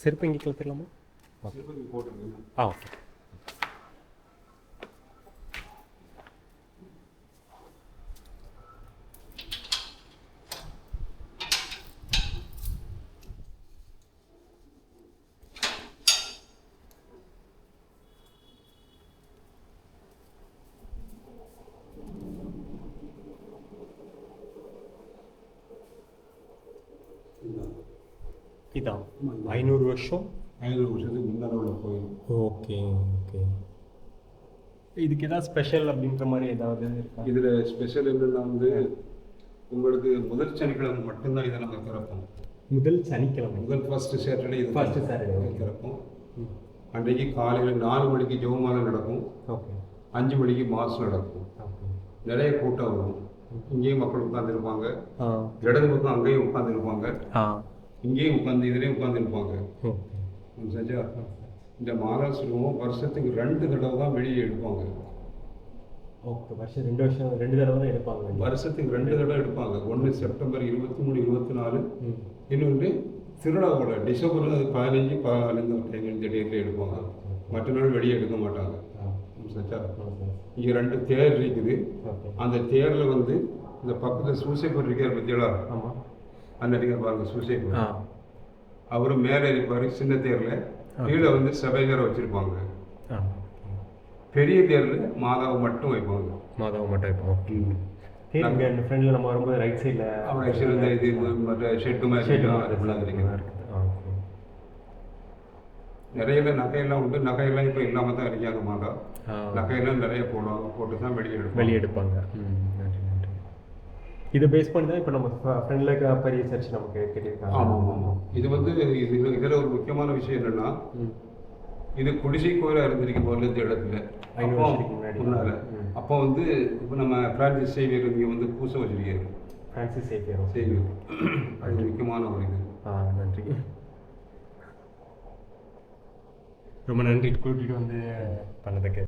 செருப்பு இங்கே கலத்திடலாமா? போட்டுருங்க. ஓகே. இதான் 500 வருஷம் 500 வருஷத்துக்கு முன்னாடி உள்ள கோயில். Okay okay. இதுக்கு ஏதாவது ஸ்பெஷல் அப்படின்ற மாதிரி ஏதாவது இருக்கா? இதில் ஸ்பெஷல் என்னென்னா வந்து உங்களுக்கு முதல் சனிக்கிழமை மட்டும்தான் இதை நாங்கள் திறப்போம். முதல் சனிக்கிழமை, முதல் ஃபர்ஸ்ட் சாட்டர்டே இது ஃபர்ஸ்ட் சாட்டர்டே திறப்போம். அன்றைக்கு காலையில் 4 மணிக்கு ஜெபமாலை நடக்கும். ஓகே. 5 மணிக்கு மாஸ் நடக்கும். ஓகே. நிறைய கூட்டம் வரும். இங்கேயும் மக்கள் உட்காந்துருப்பாங்க, இடது பக்கம் அங்கேயும் உட்காந்துருப்பாங்க, இங்கேயும் உட்காந்து இதிலையும் உட்காந்துருப்பாங்க. சரியா? இந்த மாதாசுரமும் வருஷத்துக்கு 2 தடவை தான் வெளியே எடுப்பாங்க. ஓகே. வருஷம் 2 தடவை தான் எடுப்பாங்க. வருஷத்துக்கு 2 தடவை எடுப்பாங்க. ஒன்று செப்டம்பர் 23, 24, இன்னொன்று திருவிழாவோட டிசம்பர் 15, 14 இந்த டேட்டில் எடுப்பாங்க. மற்ற நாள் வெளியே எடுக்க மாட்டாங்க. சரியா? இங்கே 2 தேர் இருக்குது. அந்த தேரில் வந்து இந்த பக்கத்தில் சூசைப்பர் இருக்கார் பற்றியலா? அந்த நடிகர் பாருங்க, சூசைப்பர். அவரும் மேலே இருப்பார் சின்ன தேரில், கீழே வந்து சபைகாரை வச்சுருப்பாங்க. பெரிய தேரில் மாதாவை மட்டும் வைப்பாங்க. மாதாவை மட்டும் வைப்பாங்க. நாங்கள் ஃப்ரெண்டில் நம்ம வரும்போது ரைட் சைடில் அவங்க இந்த இது மற்ற ஷெட்டு மாதிரி நிறைய நகையெல்லாம் உண்டு. நகையெல்லாம் இப்போ இல்லாமல் தான் இருக்காங்க. மாதா நகையெல்லாம் நிறைய போட்டு தான் வெளியே எடுப்பாங்க. இதை பேஸ் பண்ணி தான் இப்போ நம்ம ஃப்ரெண்டில் பெரிய சர்ச் நமக்கு கேட்டிருக்காங்க. ஆமாம் ஆமாம். இது வந்து இதில் ஒரு முக்கியமான விஷயம் என்னென்னா, இது குடிசை கோயிலாக இருந்திருக்கு முதல்ல இந்த இடத்துல 500 வருஷத்துக்கு முன்னால். அப்போ வந்து இப்போ நம்ம பிரான்சிஸ் சேவியர் இங்கே வந்து பூசை வச்சிருக்காரு. பிரான்சிஸ் சேவியர் அது முக்கியமான ஒரு இது. நன்றி. ரொம்ப நன்றி கூட்டிகிட்டு வந்து பண்ணதுக்கு.